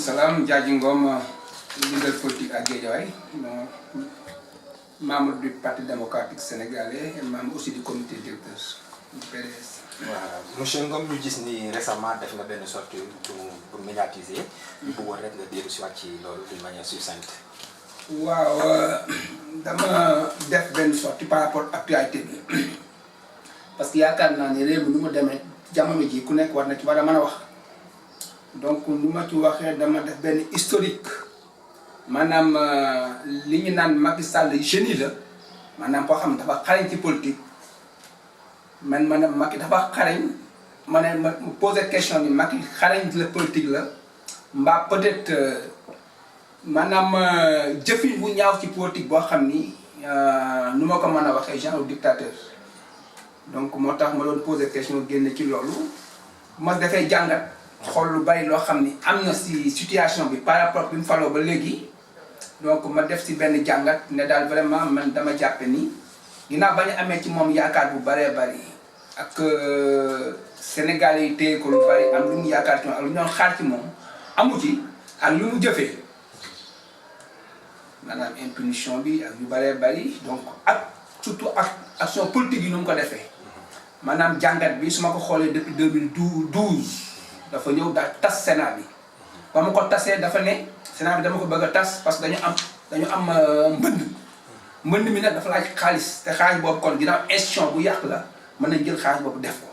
salam, Diadji Ngom, leader politique à Guédiawaye, membre du Parti démocratique sénégalais et membre aussi du comité directeur du PDS. Voilà. Monsieur Ngom, nous disons récemment que vous avez une sorte pour médiatiser, pour rek nga dellu si waat ci loolu d'une manière succincte. waaw dama def benn sortie par rapport à l'actualité bi parce que yaakaar naa ne réew mi nu mu demee jamono ji ku nekk war na ci war a mën a wax donc lu ma ci waxee dama def benn historique maanaam li ñu naan Macky Sall génie la maanaam koo xam ne dafa xarañ ci politique man Macky dafa xarañ ma ne ma posé question ni Macky xarañ la politique la mbaa peut-être maanaam jëfin bu ñaaw ci politique boo xam ni nu ma ko mën a waxee genre dictateur donc moo tax ma doon posé question génne ci loolu ma dafay jàngat xool lu bari loo xam ni am na si situation bi par rapport bi mu faloo ba léegi donc ma def si benn jàngat ne daal vraiment man dama jàppe ni ginnaaw bañ a amee ci moom yaakaar bu baree bari ak Sénégalais yi téye ko lu bari am lu mu yaakaar ci moom ak lu ñu doon xaar ci moom amu ci ak lu mu jëfee maanaam impunition bi ak yu bëree bëri donc ak surtout ak action politique yi nu mu ko defee maanaam jàngat bi su ma ko xoolee depuis 2012 dafa ñëw daal tas Sénat bi ba ma ko tasee dafa ne Sénat bi dama ko bëgg a tas parce que dañu am mbënd mi nag dafa laaj xaalis te xaalis boobu kon ginnaaw institution bu yàq la mën nañ jël xaalis boobu def ko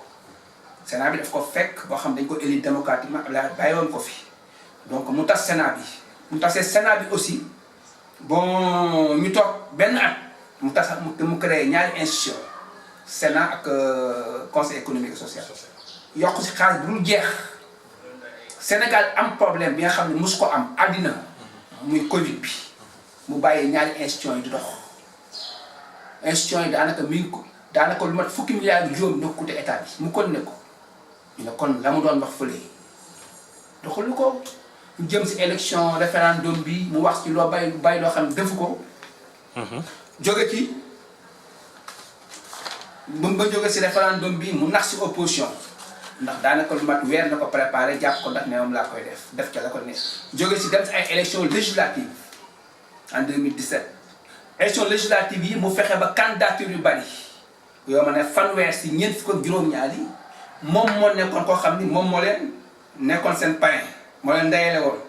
Sénat bi daf ko fekk boo xam dañ ko élu démocratiquement la bàyyiwoon ko fi donc mu tas Sénat bi mu tasee Sénat bi aussi bon ñu toog benn at mu créé ñaari institution Sénat ak conseil économique et social yokk si xaalis bu dul jeex Sénégal am problème bi nga xam ne mosu ko am àddina muy Covid bi mu bàyyee ñaari institution yi di dox institution yi daanaka lu mat fukki milliards yu juróom ñoo coûté état bi mu kon ne ko ñu ne kon la mu doon wax fële doxalu ko ñu jëm si élection référendum bi mu wax ci loo bàyyi loo xam ne defu ko. jóge ci ba jóge si référendum bi mu nax si opposition ndax daanaka lu mat weer na ko préparé jàpp ko ndax ne moom laa koy def ca la ko ne jóge si dem si ay élection législative en 2017 élection législative yi mu fexe ba candidature yu bari yoo ma ne fanweer si ñeent fukk ak juróom-ñaar yi moom moo nekkoon koo xam ni moom moo leen nekkoon seen parrain moo leen ndeyale woon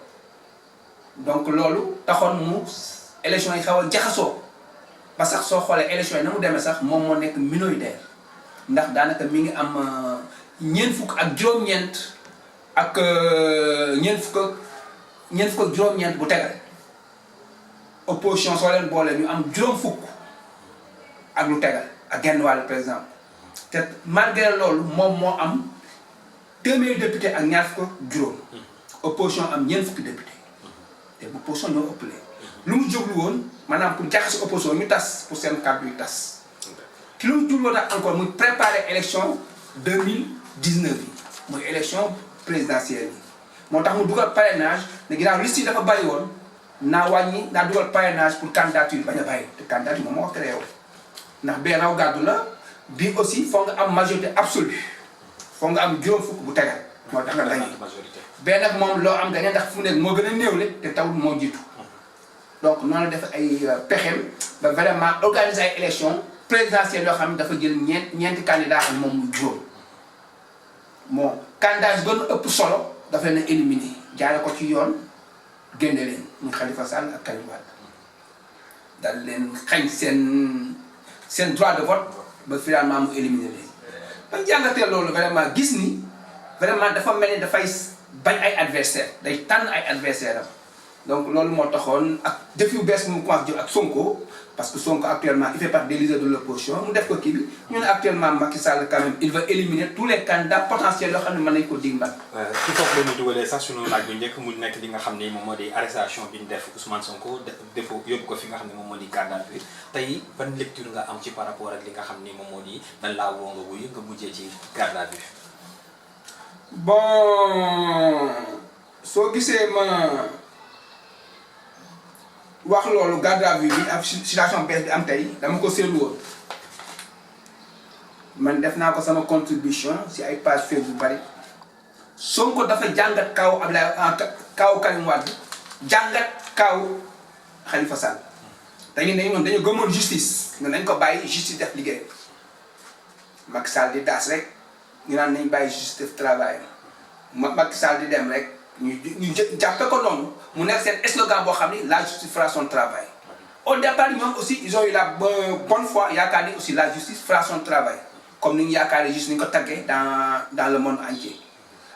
donc loolu taxoon mu élection yi xaw a jaxasoo ba sax soo xoolee élection yi na mu demee sax moom moo nekk minoritaire ndax daanaka mi ngi am ñeent fukk ak juróom-ñeent ak ñeent fukk ak juróom-ñeent bu tegal opposition soo leen boole ñu am juróom fukk ak lu tegal ak genn wàll par exemple te malgré loolu moom moo am téeméeri député ak ñaar fukk ak juróom opposition am ñeent fukki député te bu opposition ñoo ëppale lu mu jóglu woon maanaam pour jaxase opposition ñu tas pour seen kàddu yu tas ki lu mu jóglu woon ak encore muy préparer élection 2019 yi muy élection présidentielle yi moo tax mu dugal parrainage ne ginnaaw liste yi dafa bari woon naa wàññi naa dugal parrainage pour candidature bañ a bàyyi te candidature moom moo ko créé woon ndax bee raw gàddu la bii aussi foog nga am majorité absolue foog nga am juróom fukk bu tegal moo tax nga gañe benn nag moom loo am gañe ndax fu nekk moo gën a néewle te tawul moo jiitu donc noonu la def ay pexem ba vraiment organiser ay élection présidentielle yoo xam ne dafa jël ñeenti candidat ak moom mu juróom bon candidat yi gën a ëpp solo dafa leen a éliminer jaare ko ci yoon génne leen muy Khalifa Sall ak Karim Wade dal leen xañ seen droit de vote ba finalement mu éliminer leen bañ jàngatee loolu vraiment gis ni vraiment dafa mel ni dafay bañ ay adversaire day tànn ay adversaire am donc loolu moo taxoon ak def yu bees mu commencé jël ak Sonko parce que Sonko actuellement il fait partie des leaders de l'opposition mu def ko kii bi ñu ne actuellement Macky Sall quand même il va éliminer tous les candidats potentiels yoo xam ne mën nañu ko dimbal. ci foofu la ñu dugalee sax sunu laaj bu njëkk mu nekk li nga xam ne moom moo di arrestation bi ñu def Ousmane Sonko def yóbbu ko fi nga xam ne moom moo di garde à vue tey ban lecture nga am ci par rapport ak li nga xam ne moom moo di dañ laa woo nga wuyu nga mujjee ci garde à vue. bon soo gisee ma wax loolu garde à vue bi ak situation bees bi am tey dama ko seetlu woon man def naa ko sama contribution si ay page Facebook bu bari Sonko dafa jàngat kaw Ablaye kaw Karim Wade jàngat kaw Khalifa Sall dañu ne ñoom dañu gëmoon justice nga nañ ko bàyyi justice def liggéey Macky Sall di daas rek ñu naan nañ bàyyi justice def travail Macky Sall di dem rek ñu jàppe ko noonu mu nekk seen slogan boo xam ni la justice fera son travail. Au départ ñoom aussi ils ont eu la bonne foi yaakaar ni aussi la justice fera son travail comme ni ñu yaakaaree juste ni ñu ko taggee dans le monde entier.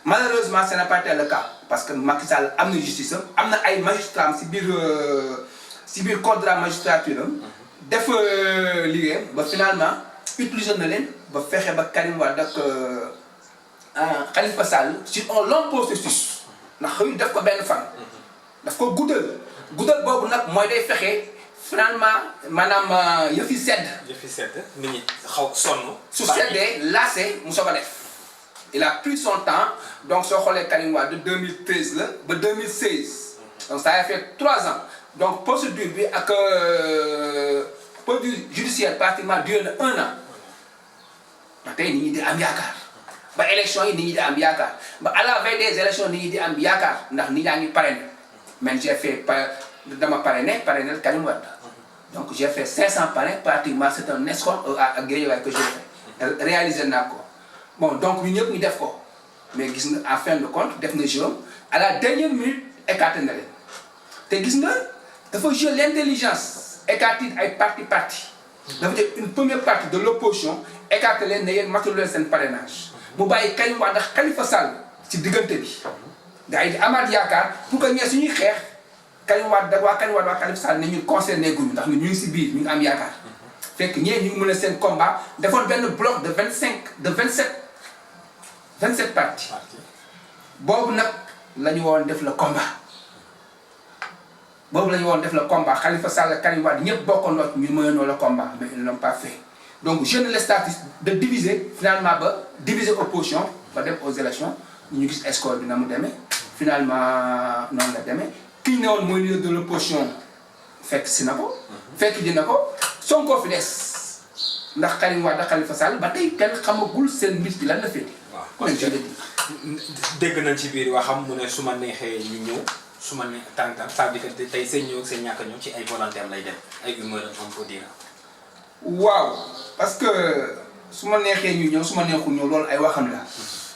Malheureusement ce n'est pas tel le cas parce que Macky Sall am na justice am na ay magistrats si biir code de la magistrature am def liggéeyam ba finalement utiliser na leen ba fexe ba Karim Wade ak Khalifa Sall sur un long processus ndax xëy def ko benn fan daf ko guddal boobu nag mooy day fexe finalement maanaam yëfi sedd nit ñi xaw sonn su seddee lassé mu soog a def il a pris son temps donc soo xoolee Karim Wade de 2013 la ba 2016 donc ça a fait 3 ans donc procédure bi ak procédure judiciaire pratiquement duré na 1 an ba tey nit ñi di am yaakaar ba élection yi nit ñi di am yaakaar ba à la veille des élections nit ñi di am yaakaar ndax nit ñaa ngi parrainé même j'ai fait dama parrainé Karim Wade donc j'ai fait 500 parrains pratiquement c'est un escompte à Guédiawaye que j'ai fait réalisé naa ko bon donc ñu ñëpp ñu def ko mais gis nga en fin de compte def na jeu à la dernière minute écarté na leen te gis nga dafa jouer l'intelligence écarté ay parti dafa def une première partie de l'opposition écarté leen ne yéen matul leen seen parrainage bu bàyyi Karim Wade ak Khalifa Sall ci diggante bi gars yi di amaat yaakaar pour que ñee suñuy xeex Karim Wade waa Khalifa Sall ne ñun concerné guñu ndax ñu ngi si biir ñu ngi am yaakaar fekk ñee ñu ngi mën a seen combat defoon benn bloc de 27 partis boobu nag la ñu woon def le combat Khalifa Sall Karim Wade ñëpp bokkandoo ñu mënoo le combat mais ils ne l'ont pas fait donc je ne laisse pas de diviser finalement ba diviser opposition ba dem aux élections ñu gis score bi na mu demee finalement noonu la demee ki ñu ne woon mooy leader de l'opposition fekk si na ko fekk dina ko Sonko fi des ndax Karim Wade Khalifa Sall ba tey kenn xamagul seen mbir bi lan la féete. waaw je le dis. dégg nañ ci biir waxam mu ne su ma neexee ñu ñëw su ma nee tànkam ça veut dire que tey seen ñëw ak seen ñàkk a ñëw ci ay volontaire lay dem ay humeur am ko dira. waaw parce que su ma neexee ñu ñëw su ma neexul ñëw loolu ay waxam la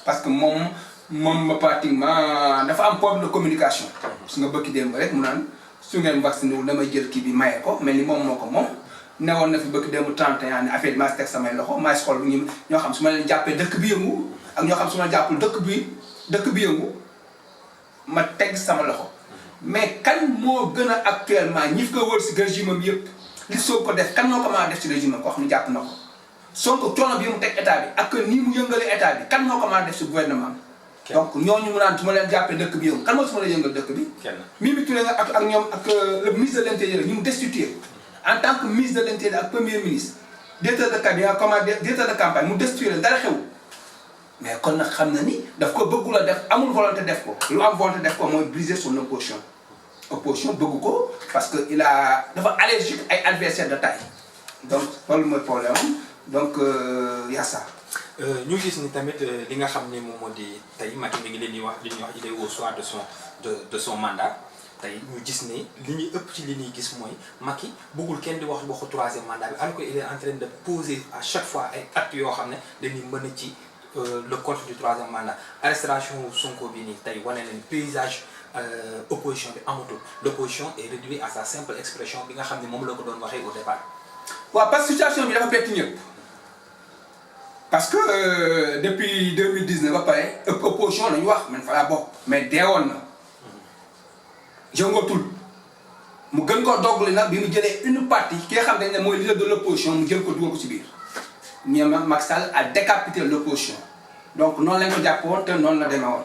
parce que moom pratiquement dafa am problème de communication. su nga bëgg démb rek mu naan su ngeen vacciné wul damay jël kii bi maye ko mel ni moom moo ko moom. newoon na fi bëgg démb 31 ne affaire bi maa si teg samay loxo maa si xool ñoo xam su ma leen jàppee dëkk bi yëngu ak ñoo xam su ma jàppul dëkk bi yëngu ma teg sama loxo mais kan moo gën a actuellement ñi ko wër si régime am yëpp li soo ko def kan moo ko mën a def si régime am koo xam ne jàpp na ko Sonko coono bi mu teg état bi ak nii mu yëngalee état bi kan moo ko mën a def si gouvernement am donc ñooñu mu naan su ma leen jàppee dëkk bi yëngu kan moo si mën a yëngal dëkk bi Mimi Touré nga ak ñoom ak le ministre de l'intérieur ñu mu destitué en tant que ministre de l'intérieur ak premier ministre directeur de cabinet directeur de campagne mu destitué leen dara xew mais kon nag xam na ni daf ko bëggul a def amul volonté def ko lu am volonté def ko mooy briser son opposition bëgg ko parce que dafa allergique ay adversaires de taille donc loolu mooy problème am donc y a ça. ñu gis ni tamit li nga xam ne moom moo di tey Macky mi ngi leen di wax li ñuy wax il est au soir de son mandat. tey ñu gis ne li ñuy ëpp ci li ñuy gis mooy Macky bëggul kenn di wax waxu 3e mandat bi alors que il est en train de poser à chaque fois ay actes yoo xam ne dañuy mën a ci le compte du 3e mandat arrestation Sonko bi nii tey wane nañ paysage opposition bi amatul l'opposition est réduite à sa simple expression bi nga xam ne moom la ko doon waxee au départ. waaw parce que situation bi dafa bett ñëpp parce que depuis 2019 ba pare opposition la ñu wax man fa laa bokk mais deewoon na. jëngatul mu gën koo doggli nag bi mu jëlee une partie ki nga xam ne mooy leader de l'opposition mu jël ko dugal ko ci biir ñoom Macky Sall a décapité l'opposition donc noonu lañ ko jàppoon te noonu la demee woon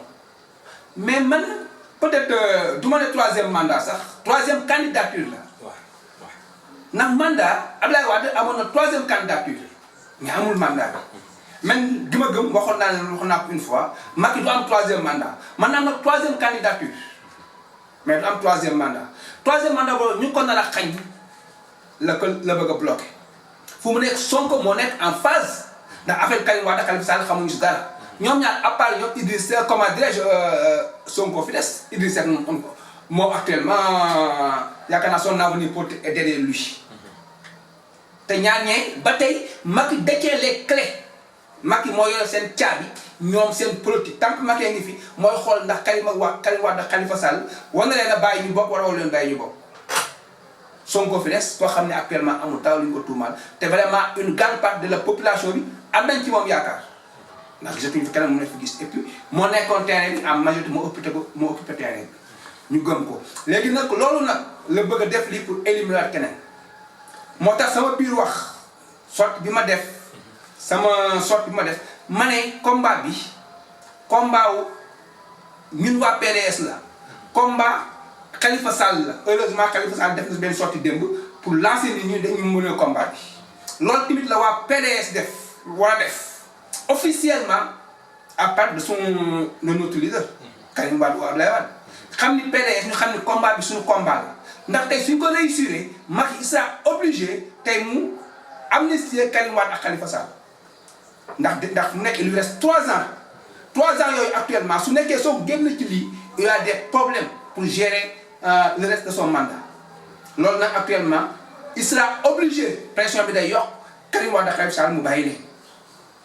mais man peut-être du ma ne 3e mandat sax 3e candidature la. waaw ndax mandat Abdoulaye Wade amoon na 3e candidature mais amul mandat bi man gi ma gëm waxoon naa ko une fois Macky du am 3e mandat man am na 3e candidature. mais du am 3e mandat boobu ñu ngi ko nar a xañ la bëgg a bloqué fu mu nekk Sonko moo nekk en phase ndax affaire Karim Wade Khalifa Sall xamuñu si dara ñoom ñaar à part ñoom Idriss Seck comment dirais-je Sonko fi des Idriss Seck moom actuellement yaakaar naa son avenir politique est derrière lui te ñaar ñee ba tey Macky détient les clés Macky moo yore seen caabi ñoom seen politique tant que Macky ngi fi mooy xool ndax Karim Wade ak Khalifa Sall war na leen a bàyyi ñu bokk wala war leen bàyyi ñu bokk Sonko fi des koo xam ne actuellement amul taw lu ñu ko tuumaal te vraiment une grande part de la population bi am nañ ci moom yaakaar ndax gisatuñu fi keneen mu ne fi gis et puis moo nekkoon terrain bi en majorité moo occupé terrain bi ñu gëm ko léegi nag loolu nag la bëgg a def lii pour éliminer keneen moo tax sama biir wax sorte bi ma def ma ne combat bi combat wu ñun waa PDS la combat Khalifa Sall la heureusement Khalifa Sall def na benn sortie démb pour lancer nit ñi dañu mën a combat bi loolu tamit la waa PDS def war a def officiellement à part de notre leader Karim Wade ou Abdoulaye Wade xam ni PDS ñu xam ni combat bi suñu combat la ndax tey suñ ko réussir Macky il sera obligé tey mu amnistier Karim Wade ak Khalifa Sall ndax mu nekk il lui reste 3 ans yooyu actuellement su nekkee soo génn ci lii il y a des problèmes pour gérer le reste de son mandat loolu nag actuellement il sera obligé pression bi day yokk Karim Wade ak Khalifa Sall mu bàyyi leen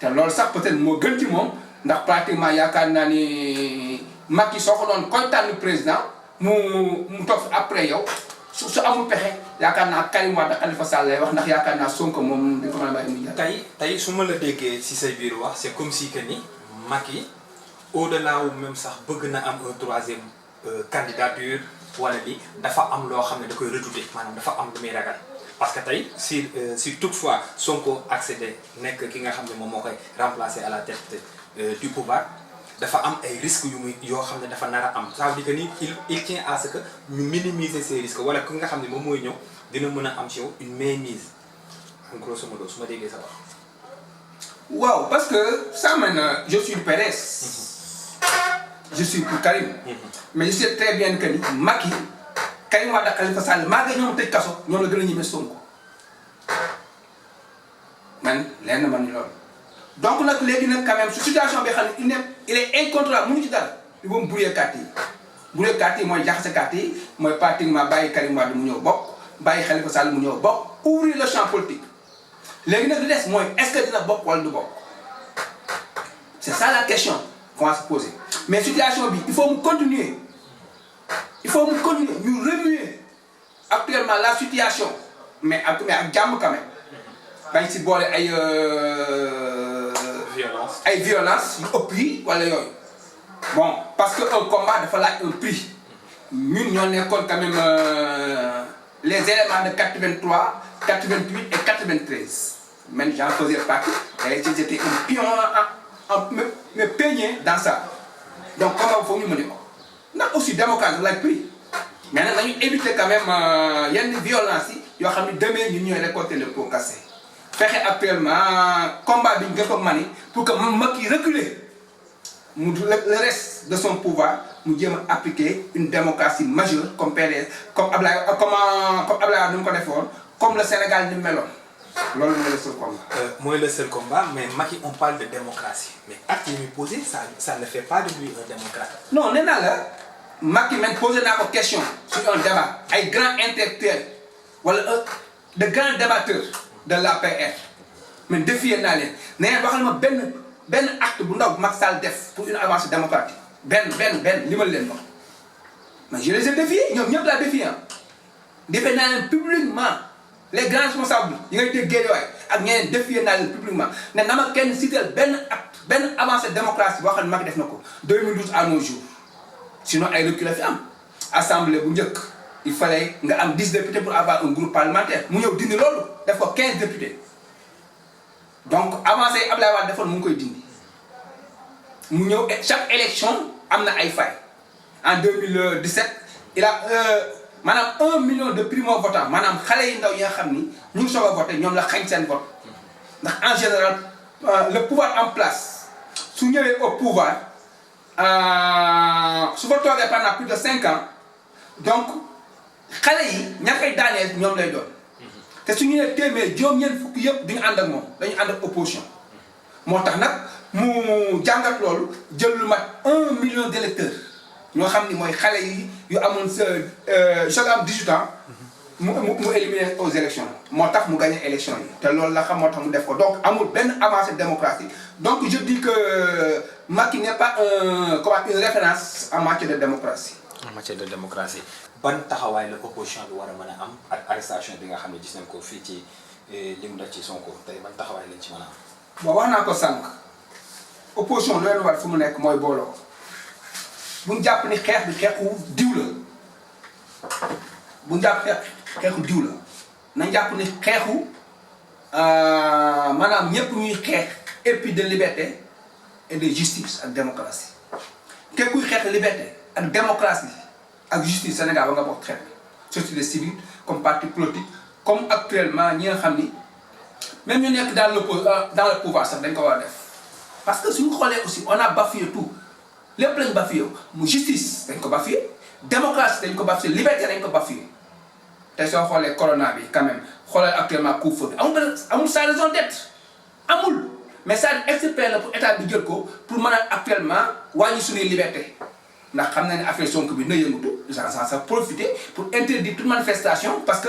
te loolu sax peut-être moo gën ci moom ndax pratiquement yaakaar naa ni Macky soo ko doon koy tànn président mu toog après yow su amul pexe yaakaar naa Karim Wade ak Khalifa Sall lay wax ndax yaakaar naa Sonko moom dañ ko mën a bàyyi muy jàll. tey su ma la déggee ci say biir wax c'est comme si que ni Macky au-delà wu même sax bëgg na am un 3e candidature wala bi dafa am loo xam ne da koy redouter maanaam dafa am lu muy ragal parce que tey si toutefois Sonko accédé nekk ki nga xam ne moom moo koy remplacer à la tête du pouvoir dafa am ay risques yoo xam ne dafa nar a am ça veut dire que ni il tient à ce que ñu minimiser ces risques wala ki nga xam ne moom mooy ñëw dina mën a am ci yow une mainmise en grosso modo su ma déggee sa wax. waaw parce que ça maintenant je suis du PDS. Je suis pour Karim. Mais je sais très bien que ni Macky Karim Wade ak Khalifa Sall maa ngi ñoom tëj kaso ñoom la gën a ñeme Sonko man lenn man ñu loolu. donc nag léegi nag quand même su situation bi xam ne il est incontrôlable mënu ci dara il faut mu brouiller carte yi mooy jaxase carte yi mooy pratiquement bàyyi Karim Wade mu ñëw bokk bàyyi Khalifa Sall mu ñëw bokk ouvrir le champ politique léegi nag li des mooy est-ce que dina bokk wala du bokk c'est ça la question qu'on va se poser mais situation bi il faut mu continuer ñu remuer actuellement la situation mais ak jàmm quand même bañ si boole ay violence yu ëpp yi wala yooyu bon parce que un combat dafa laaj un prix ñun ñoo nekkoon quand même les éléments de 83 88 et 93 même j'en faisais partie et j'étais un pion me peigné dans ça donc combat foofu ñu mën ko ndax aussi démocrate laaj prix mais nag nañu éviter quand même yenn violence yi yoo xam ne demee ñun ñooy récolter le pot cassé fexe actuellement combat bi ñu gën ko mani pour que Macky reculer mu le reste de son pouvoir mu jéem a appliquer une démocratie majeure comme PDS comme Ablaye nu mu ko defoon comme le Sénégal ni mu meloon loolu mooy le seul combat. mooy le seul combat mais Macky on parle de démocratie mais acte yi muy posé ça ne fait pas de lui un démocrate. non nee naa la Macky man posé naa ko question sur un débat ay grands intellectuels wala de grands débatteurs de l'APR mais défier naa leen nee na waxal ma benn acte bu ndaw Macky Sall def pour une avancée démocratique benn li ma leen wax mais je les ai défiés ñoom ñëpp laa défié defee naa leen publiquement les grands responsables yi ngay dégg Guédiawaye ak ñeneen défié naa leen publiquement ne na ma kenn citer benn acte benn avancée démocratique boo xam ne Macky def na ko 2012 à nos jours sinon ay recul la fi am assemblée bu njëkk il fallait nga am 10 députés pour avoir un groupe parlementaire mu ñëw dindi loolu def ko 15 députés donc avancé yi Abdoulaye Wade defoon mu ngi koy dindi mu ñëw chaque élection am na ay failles en 2017 il a maanaam 1 million de primo-votants maanaam xale yi ndaw yi nga xam ni ñu ngi soog a voté ñoom la xañ seen vote ndax en général le pouvoir en place su ñëwee au pouvoir su fa toogee pendant plus de 5 ans donc xale yi ña koy daaneel ñoom lay doon te su ñu nee téeméer juróom-ñeent fukki yëpp duñu ànd ak moom dañu ànd ak opposition moo tax nag mu jàngat loolu jël lu mat 1 million d'électeurs ñoo xam ni mooy xale yi yu amoon sa chaque am 18 ans mu éliminer aux élections moo tax mu gagné élection yi te loolu la xam moo tax mu def ko donc amul benn avancée de démocratie donc je dis que Macky n'est pas une référence en matière de démocratie. en matière de démocratie ban taxawaay la opposition bi war a mën a am ak arrestation bi nga xam ne gis nañ ko fii ci li mu def ci Sonko tey ban taxawaay lañ ci mën a am. bon wax naa ko sànq opposition lu leen war fu mu nekk mooy booloo bu ñu jàpp ni xeex bi xeexu diw la bu ñu jàpp xeexu diw la nañ jàpp ni xeexu maanaam ñëpp ñuy xeex et puis de liberté et de justice ak démocratie képp kuy xeex liberté ak démocratie ak justice Sénégal ba nga bokk xeex société civile comme parti politique comme actuellement ñi nga xam ni même ñu nekk dans le pouvoir sax dañ ko war a def parce que suñu xoolee aussi on a bafoué tout lépp lañ bafoué mu justice dañ ko bafoué démocratie dañ ko bafoué liberté dañ ko bafoué te soo xoolee corona bi quand même xoolee actuellement couvre-feu bi amul sa raison d'être amul mais ça exprès la pour état bi jël ko pour mën a actuellement wàññi suñuy liberté ndax xam na ne affaire Sonko bi na yëngatu sa profiter pour interdire toute manifestation parce que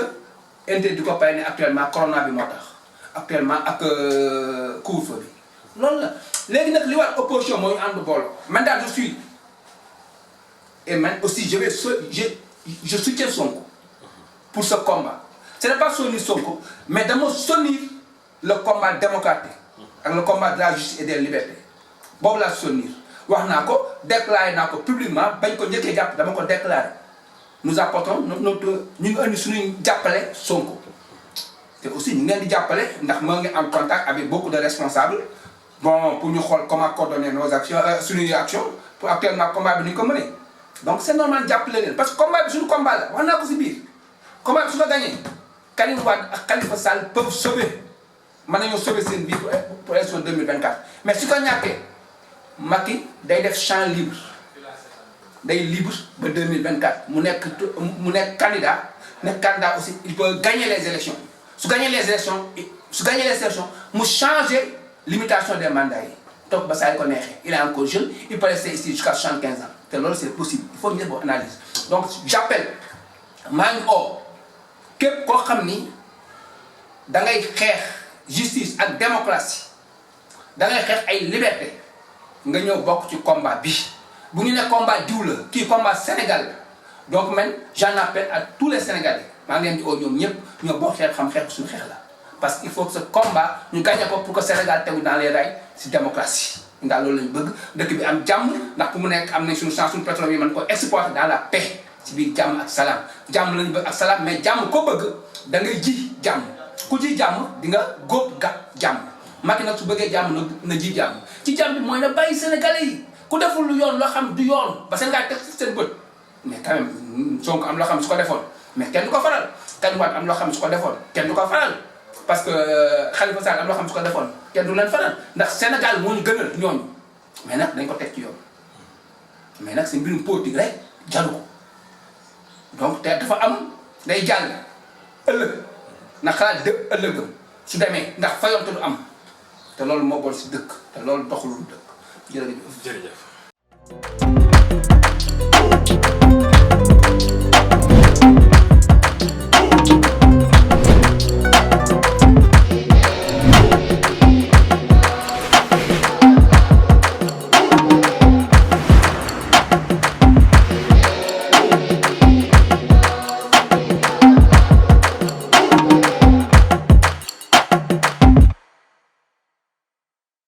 interdit ko pare ne actuellement corona bi moo tax actuellement ak couvre-feu bi loolu la léegi nag li war opposition moo ñu ànd booloo man daal je suis et man aussi je soutiens Sonko pour ce combat ce n'est pas soutenir Sonko mais dama soutenir le combat démocratique ak le combat de la justice et des libertés boobu laa soutenir wax naa ko déclaré naa ko publiquement bañ ko njëkkee jàpp dama ko déclaré nous apportons notre ñu ngi indi suñuy jàppale Sonko te aussi ñu ngi leen di jàppale ndax moo ngi en contact avec beaucoup de responsables bon pour ñu xool comment coordonner nos actions suñuy actions pour actuellement combat bi ni ñu ko mënee donc c'est normal jàppale leen parce que combat bi suñu combat la wax naa ko si biir combat bi su ko gagné Karim Wade ak Khalifa Sall peuvent sauver mën nañoo sauver seen vie pour élection 2024 mais su ko ñàkkee Macky day def champ libre day libre ba 2024 mu nekk candidat aussi il peut gagner les élections su gagner les élections mu changer limitation des mandats yi toog ba saa yu ko neexee il est encore jeune il peut rester ici jusqu'à 75 ans te loolu c'est possible il faut ñu def boo analyse donc j'appelle maa ngi képp koo xam ni da ngay xeex justice ak démocratie da ngay xeex ay liberté nga ñëw bokk ci combat bi bu ñu ne combat diw la kii combat Sénégal la donc man j'en appelle à tous les Sénégalais maa ngi leen di ñoom ñëpp ñoo bokk xeex xam xeex suñu xeex la parce qu'il faut que ce combat ñu gagné ko pour que Sénégal tegu dans les rails ci démocratie ndax loolu lañu bëgg dëkk bi am jàmm ndax pour mu nekk am nañ suñu chance suñu pétrole yi mën ko exploiter dans la paix ci biir jàmm ak salaam jàmm lañu bëgg ak salaam mais jàmm ko bëgg da ngay ji jàmm ku ji jàmm di nga góob jàmm Macky nag su bëggee jàmm na ji jàmm ci jàmm bi mooy na bàyyi Sénégalais yi ku deful lu yoon loo xam du yoon ba Sénégal teg seen bët mais quand même Sonko am loo xam su ko defoon mais kenn du ko faral Karim Wade am loo xam su ko defoon kenn du ko faral parce que Khalifa Sall am loo xam su ko defoon kenn du leen faral ndax Sénégal moo ñu gënal ñooñu mais nag dañ ko teg ci yoon mais nag c'est mbirum politique rek jaru ko donc te dafa am day jàll ëllëg na xalaat ëllëgam su demee ndax fayonte du am te loolu moo bool si dëkk te loolu doxulul dëkk jërëjëf.